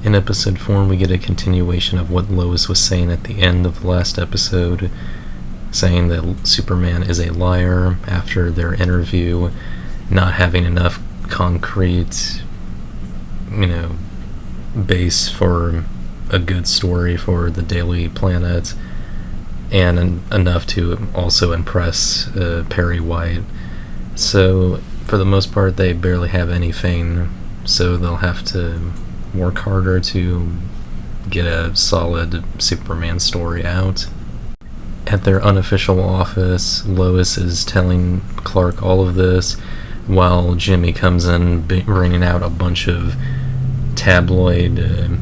In episode 4, we get a continuation of what Lois was saying at the end of the last episode, saying that Superman is a liar after their interview, not having enough concrete, base for a good story for the Daily Planet, and enough to also impress Perry White. So, for the most part, they barely have anything, so they'll have to work harder to get a solid Superman story out. At their unofficial office, Lois is telling Clark all of this, while Jimmy comes in bringing out a bunch of tabloid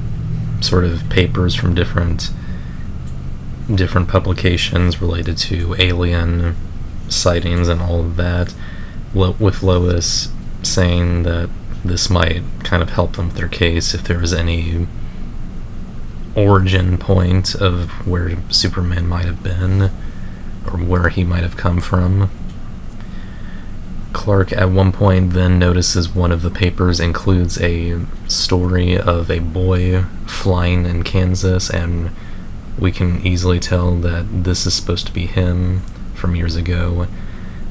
sort of papers from different publications related to alien sightings and all of that, with Lois saying that this might kind of help them with their case if there was any origin point of where Superman might have been, or where he might have come from. Clark at one point then notices one of the papers includes a story of a boy flying in Kansas, and we can easily tell that this is supposed to be him from years ago.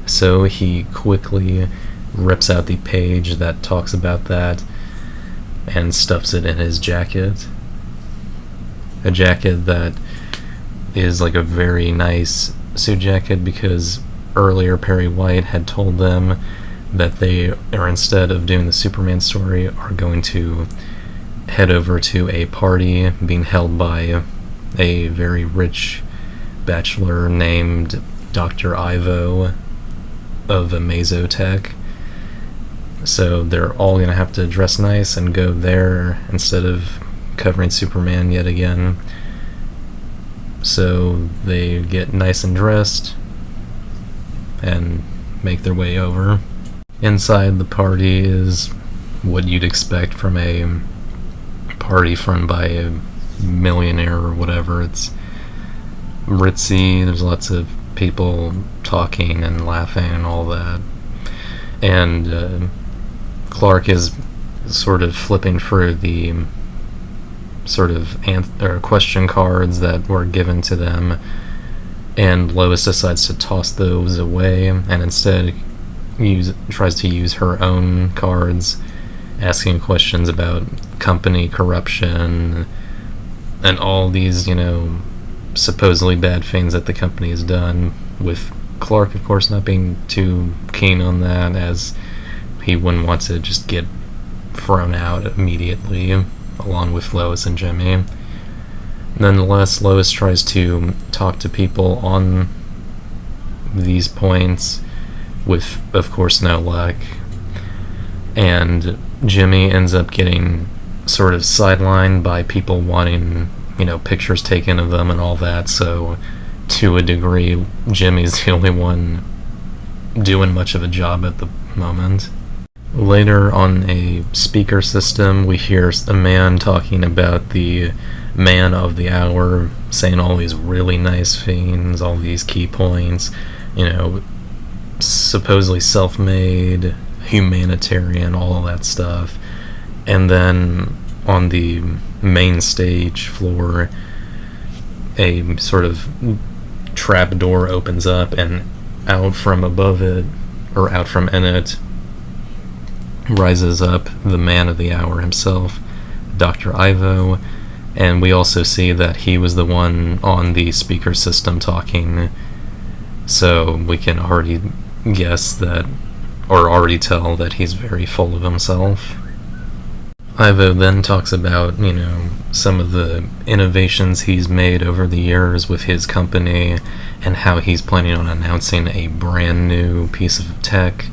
So he quickly rips out the page that talks about that and stuffs it in his jacket. A jacket that is like a very nice suit jacket, because earlier Perry White had told them that they are, instead of doing the Superman story, are going to head over to a party being held by a very rich bachelor named Dr. Ivo of Amazotech. So they're all going to have to dress nice and go there instead of covering Superman yet again. So they get nice and dressed and make their way over. Inside the party is what you'd expect from a party run by a millionaire or whatever. It's ritzy, there's lots of people talking and laughing and all that. And Clark is sort of flipping through the sort of question cards that were given to them, and Lois decides to toss those away and instead tries to use her own cards, asking questions about company corruption and all these, supposedly bad things that the company has done, with Clark, of course, not being too keen on that, as he wouldn't want to just get thrown out immediately, along with Lois and Jimmy. Nonetheless, Lois tries to talk to people on these points, with, of course, no luck. And Jimmy ends up getting sort of sidelined by people wanting, pictures taken of them and all that, so to a degree, Jimmy's the only one doing much of a job at the moment. Later, on a speaker system, we hear a man talking about the man of the hour, saying all these really nice things, all these key points, supposedly self-made, humanitarian, all that stuff. And then on the main stage floor, a sort of trap door opens up, and out from above it, or out from in it, rises up the man of the hour himself, Dr. Ivo, and we also see that he was the one on the speaker system talking, so we can already guess that, or already tell that he's very full of himself. Ivo then talks about, some of the innovations he's made over the years with his company, and how he's planning on announcing a brand new piece of tech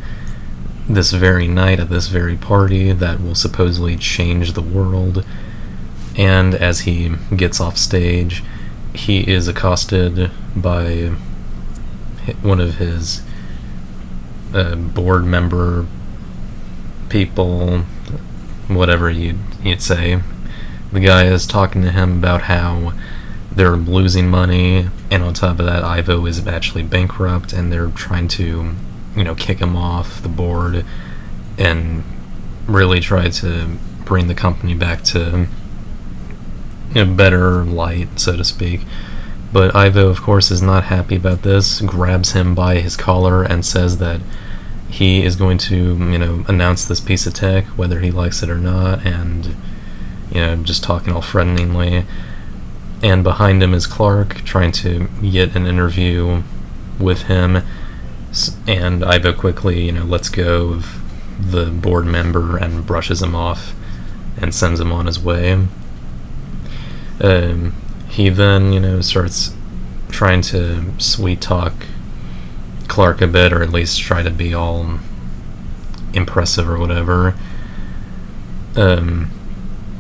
this very night at this very party that will supposedly change the world. And as he gets off stage, he is accosted by one of his board member people, whatever you'd say. The guy is talking to him about how they're losing money, and on top of that, Ivo is actually bankrupt, and they're trying to kick him off the board and really try to bring the company back to better light, so to speak. But Ivo, of course, is not happy about this, grabs him by his collar and says that he is going to, announce this piece of tech, whether he likes it or not, and, just talking all threateningly. And behind him is Clark, trying to get an interview with him, and Ivo quickly, lets go of the board member and brushes him off and sends him on his way. He then, starts trying to sweet talk Clark a bit, or at least try to be all impressive or whatever.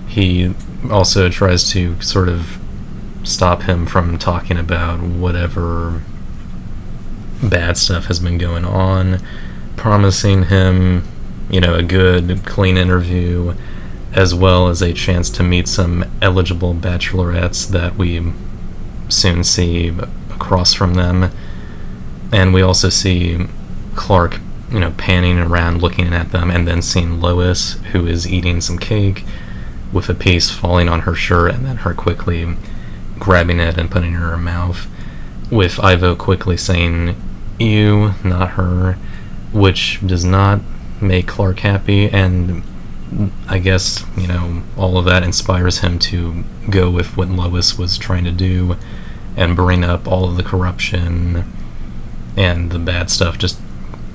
He also tries to sort of stop him from talking about whatever bad stuff has been going on, promising him, a good, clean interview, as well as a chance to meet some eligible bachelorettes that we soon see across from them. And we also see Clark, panning around looking at them, and then seeing Lois, who is eating some cake, with a piece falling on her shirt, and then her quickly grabbing it and putting it in her mouth, with Ivo quickly saying, "You, not her," which does not make Clark happy, and I guess, all of that inspires him to go with what Lois was trying to do and bring up all of the corruption and the bad stuff just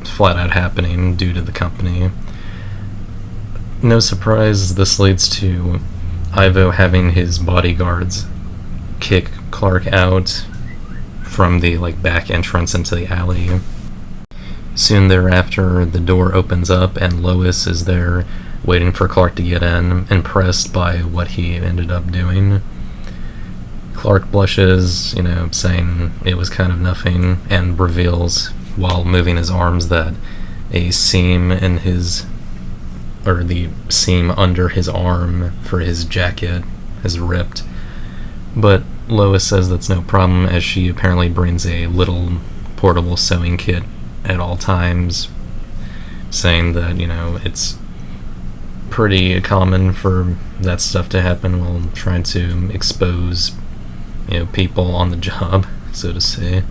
flat out happening due to the company. No surprise, this leads to Ivo having his bodyguards kick Clark out from the back entrance into the alley. Soon thereafter, the door opens up and Lois is there waiting for Clark to get in, impressed by what he ended up doing. Clark blushes, saying it was kind of nothing, and reveals, while moving his arms, that a seam in the seam under his arm for his jacket has ripped. But Lois says that's no problem, as she apparently brings a little portable sewing kit at all times, saying that, it's pretty common for that stuff to happen while trying to expose, people on the job, so to say.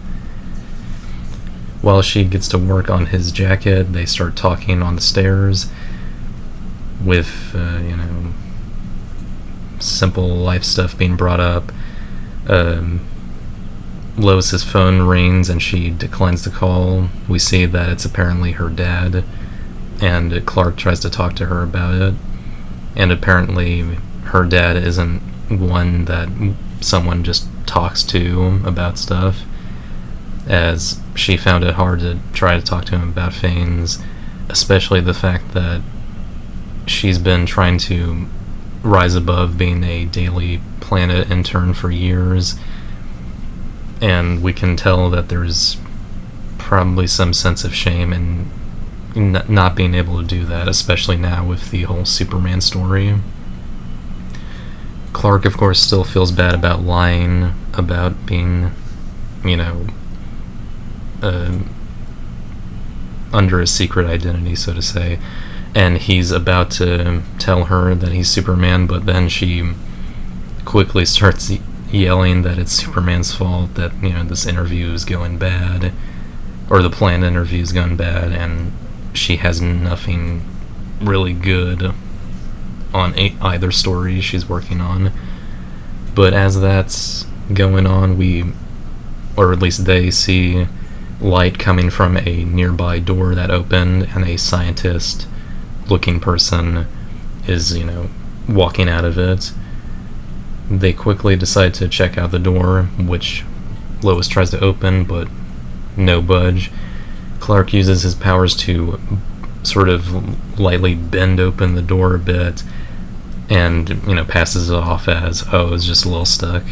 While she gets to work on his jacket, they start talking on the stairs with, simple life stuff being brought up. Lois's phone rings and she declines the call. We see that it's apparently her dad, and Clark tries to talk to her about it, and apparently her dad isn't one that someone just talks to about stuff, as she found it hard to try to talk to him about things, especially the fact that she's been trying to rise above being a Daily Planet intern for years, and we can tell that there's probably some sense of shame in not being able to do that, especially now with the whole Superman story. Clark, of course, still feels bad about lying about being, under a secret identity, so to say, and he's about to tell her that he's Superman, but then she quickly starts yelling that it's Superman's fault, that, this interview is going bad, or the planned interview is going bad, and she has nothing really good on either story she's working on. But as that's going on, or at least they, see light coming from a nearby door that opened, and a scientist-looking person is, walking out of it. They quickly decide to check out the door, which Lois tries to open, but no budge. Clark uses his powers to sort of lightly bend open the door a bit, and, passes it off as, oh, it's just a little stuck.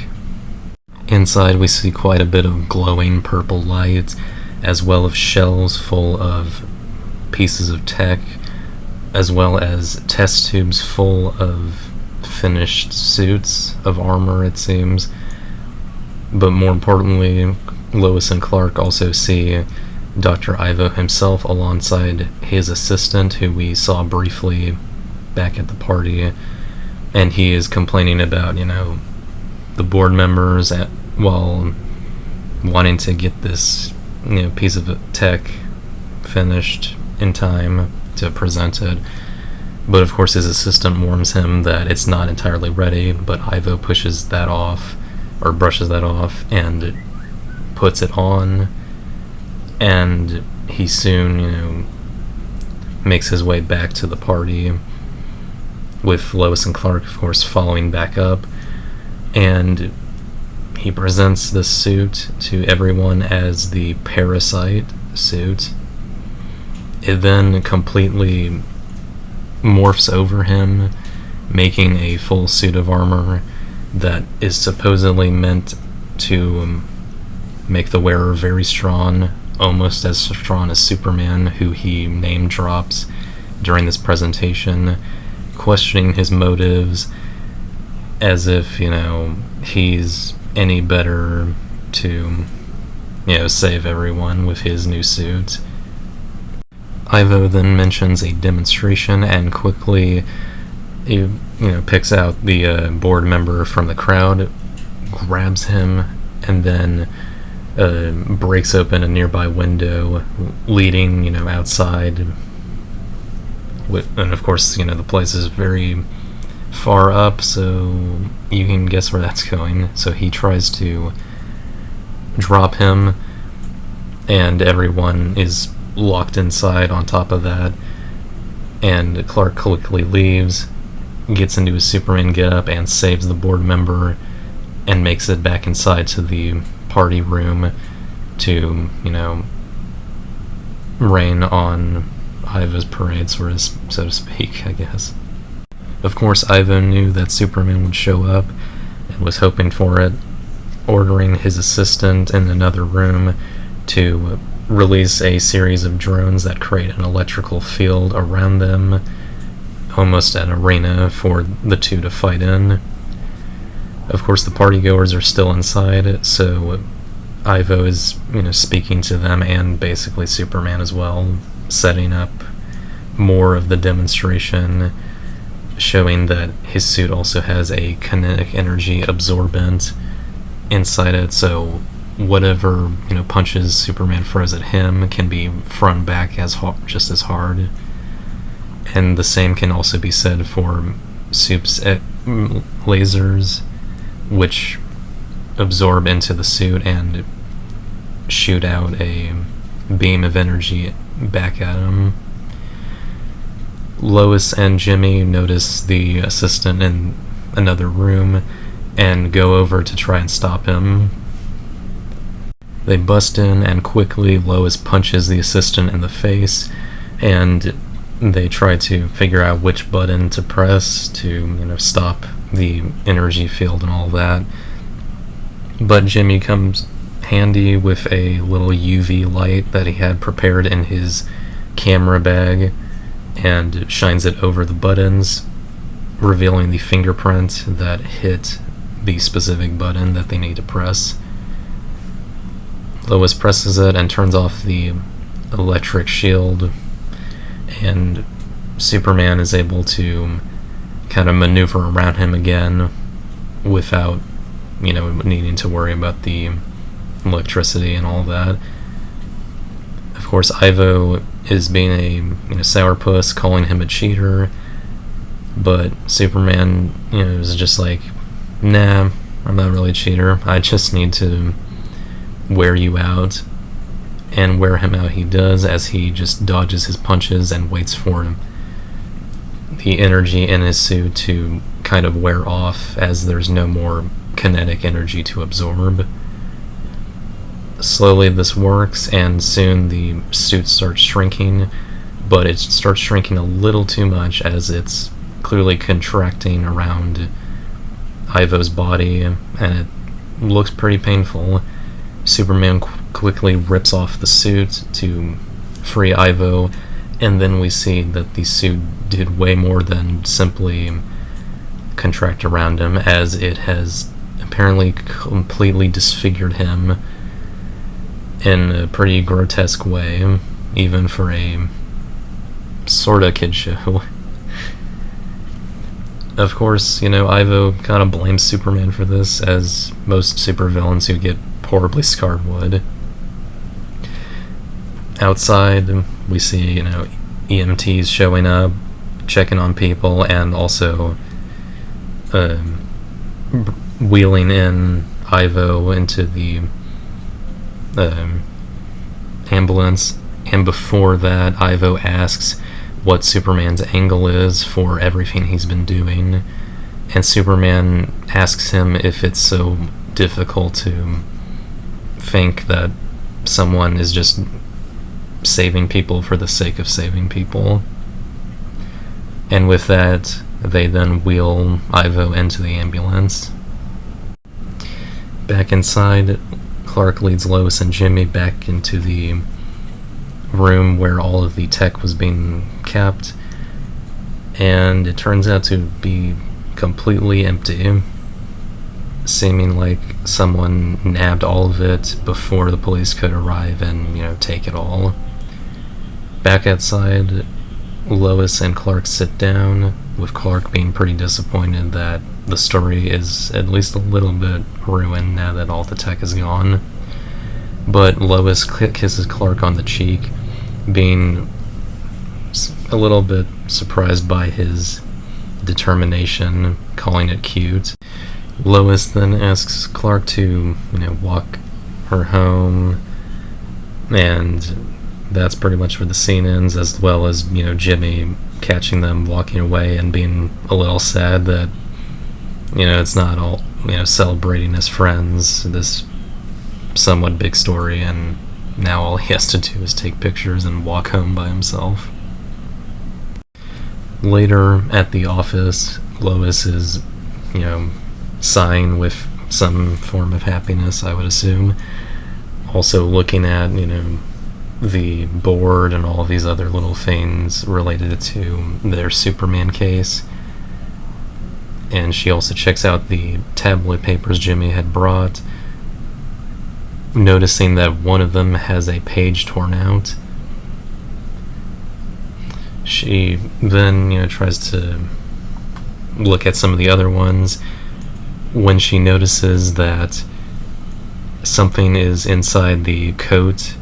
Inside, we see quite a bit of glowing purple light, as well as shelves full of pieces of tech, as well as test tubes full of finished suits of armor, it seems. But more importantly, Lois and Clark also see Dr. Ivo himself alongside his assistant, who we saw briefly back at the party, and he is complaining about, the board members, while wanting to get this piece of tech finished in time to present it. But of course his assistant warns him that it's not entirely ready, but Ivo pushes that off, or brushes that off, and puts it on, and he soon, makes his way back to the party, with Lois and Clark, of course, following back up, and he presents the suit to everyone as the Parasite suit. It then completely morphs over him, making a full suit of armor that is supposedly meant to make the wearer very strong, almost as strong as Superman, who he name drops during this presentation, questioning his motives as if, he's any better to, save everyone with his new suit. Ivo then mentions a demonstration and quickly picks out the board member from the crowd, grabs him, and then breaks open a nearby window leading outside. And of course the place is very far up, so you can guess where that's going. So he tries to drop him, and everyone is locked inside on top of that, and Clark quickly leaves, gets into his Superman getup, and saves the board member, and makes it back inside to the party room to, rain on Ivo's parade, so to speak, I guess. Of course, Ivo knew that Superman would show up, and was hoping for it, ordering his assistant in another room to release a series of drones that create an electrical field around them, almost an arena for the two to fight in. Of course, the partygoers are still inside, so Ivo is, speaking to them, and basically Superman as well, setting up more of the demonstration, showing that his suit also has a kinetic energy absorbent inside it, so whatever punches Superman throws at him can be thrown back just as hard. And the same can also be said for Soup's lasers, which absorb into the suit and shoot out a beam of energy back at him. Lois and Jimmy notice the assistant in another room and go over to try and stop him. They bust in, and quickly Lois punches the assistant in the face, and they try to figure out which button to press to, stop the energy field and all that. But Jimmy comes handy with a little UV light that he had prepared in his camera bag, and shines it over the buttons, revealing the fingerprint that hit the specific button that they need to press. Lois presses it and turns off the electric shield, and Superman is able to kind of maneuver around him again without, needing to worry about the electricity and all that. Of course, Ivo is being a sourpuss, calling him a cheater, but Superman is just like, nah, I'm not really a cheater, I just need to wear you out. And wear him out he does, as he just dodges his punches and waits for the energy in his suit to kind of wear off, as there's no more kinetic energy to absorb. Slowly this works, and soon the suit starts shrinking, but it starts shrinking a little too much, as it's clearly contracting around Ivo's body, and it looks pretty painful. Superman quickly rips off the suit to free Ivo, and then we see that the suit did way more than simply contract around him, as it has apparently completely disfigured him in a pretty grotesque way, even for a sorta kid show. Of course, Ivo kind of blames Superman for this, as most supervillains who get horribly scarred would. Outside, we see, EMTs showing up, checking on people, and also wheeling in Ivo into the ambulance. And before that, Ivo asks what Superman's angle is for everything he's been doing, and Superman asks him if it's so difficult to think that someone is just saving people for the sake of saving people. And with that, they then wheel Ivo into the ambulance. Back inside, Clark leads Lois and Jimmy back into the room where all of the tech was being kept, and it turns out to be completely empty, seeming like someone nabbed all of it before the police could arrive and, take it all. Back outside, Lois and Clark sit down, with Clark being pretty disappointed that the story is at least a little bit ruined now that all the tech is gone. But Lois kisses Clark on the cheek, being a little bit surprised by his determination, calling it cute. Lois then asks Clark to, walk her home, and that's pretty much where the scene ends, as well as, Jimmy catching them walking away and being a little sad that, it's not all, celebrating as friends, this somewhat big story, and now all he has to do is take pictures and walk home by himself. Later at the office, Lois is, sighing with some form of happiness, I would assume. Also looking at, the board and all of these other little things related to their Superman case. And she also checks out the tabloid papers Jimmy had brought, noticing that one of them has a page torn out. She then, tries to look at some of the other ones when she notices that something is inside the coat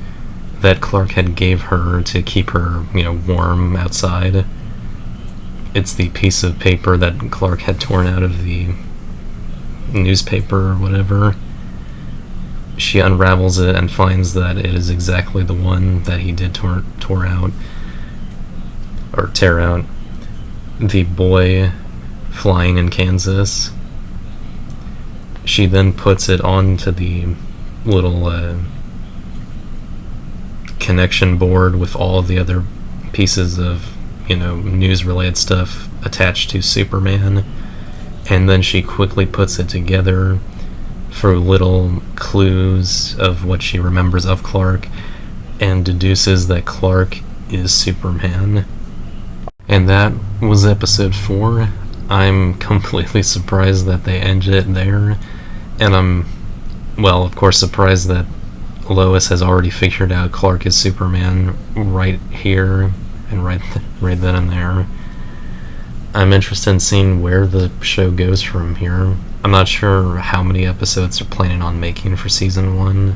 that Clark had gave her to keep her, warm outside. It's the piece of paper that Clark had torn out of the newspaper or whatever. She unravels it and finds that it is exactly the one that he did tear out. The boy flying in Kansas. She then puts it onto the little connection board with all of the other pieces of, news-related stuff attached to Superman, and then she quickly puts it together for little clues of what she remembers of Clark, and deduces that Clark is Superman. And that was episode 4. I'm completely surprised that they ended it there, and I'm, of course, surprised that Lois has already figured out Clark is Superman right here and right then and there. I'm interested in seeing where the show goes from here. I'm not sure how many episodes they're planning on making for season 1,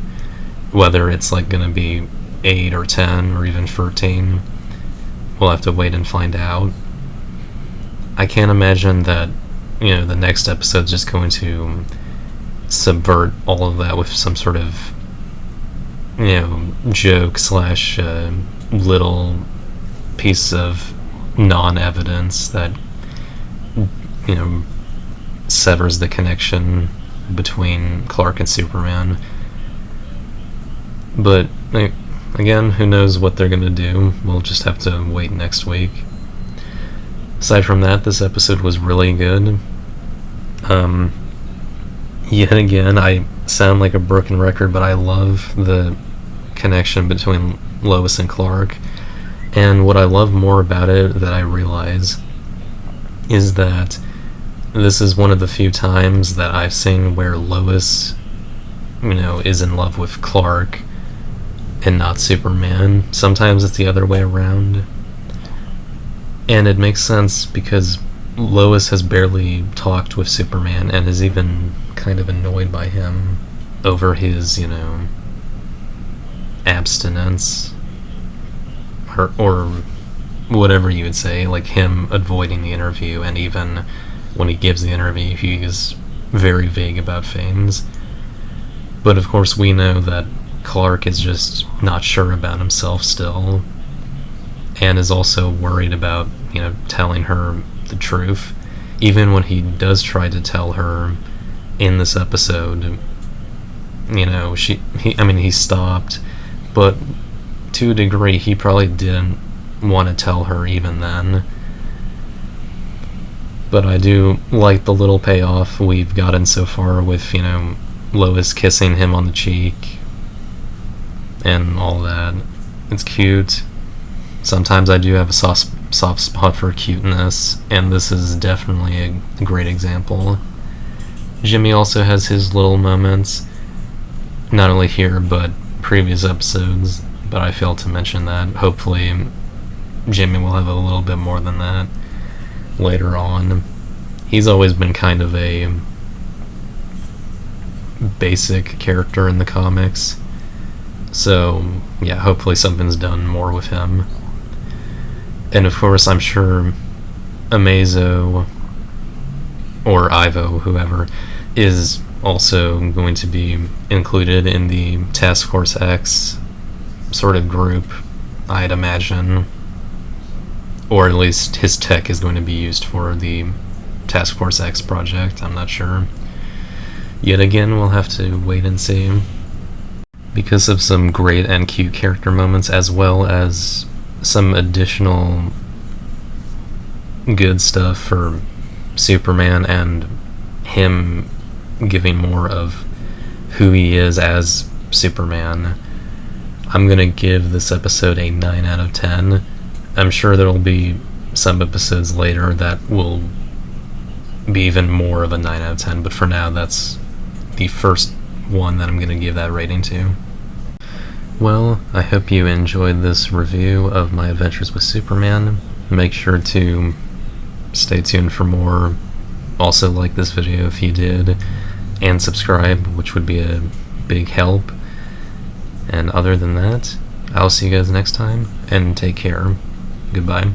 whether it's gonna be 8 or 10 or even 13. We'll have to wait and find out. I can't imagine that, the next episode's just going to subvert all of that with some sort of, joke slash little piece of non-evidence that, severs the connection between Clark and Superman. But, again, who knows what they're gonna do. We'll just have to wait next week. Aside from that, this episode was really good. Yet again, I sound like a broken record, but I love the connection between Lois and Clark. And what I love more about it that I realize is that this is one of the few times that I've seen where Lois, is in love with Clark and not Superman. Sometimes it's the other way around. And it makes sense because, Lois has barely talked with Superman and is even kind of annoyed by him over his, abstinence. Or whatever you would say, like him avoiding the interview, and even when he gives the interview, he's very vague about things. But of course, we know that Clark is just not sure about himself still, and is also worried about, telling her the truth. Even when he does try to tell her in this episode, he stopped, but to a degree, he probably didn't want to tell her even then. But I do like the little payoff we've gotten so far with, Lois kissing him on the cheek and all that. It's cute. Sometimes I do have a soft spot for cuteness, and this is definitely a great example. Jimmy also has his little moments, not only here, but previous episodes, but I failed to mention that. Hopefully, Jimmy will have a little bit more than that later on. He's always been kind of a basic character in the comics, so yeah, hopefully something's done more with him. And of course, I'm sure Amazo or Ivo, whoever, is also going to be included in the Task Force X sort of group, I'd imagine. Or at least his tech is going to be used for the Task Force X project, I'm not sure. Yet again, we'll have to wait and see. Because of some great and cute character moments, as well as some additional good stuff for Superman and him giving more of who he is as Superman, I'm gonna give this episode a 9 out of 10. I'm sure there'll be some episodes later that will be even more of a 9 out of 10, but for now, that's the first one that I'm gonna give that rating to. Well, I hope you enjoyed this review of my adventures with Superman. Make sure to stay tuned for more. Also like this video if you did, and subscribe, which would be a big help. And other than that, I'll see you guys next time, and take care. Goodbye.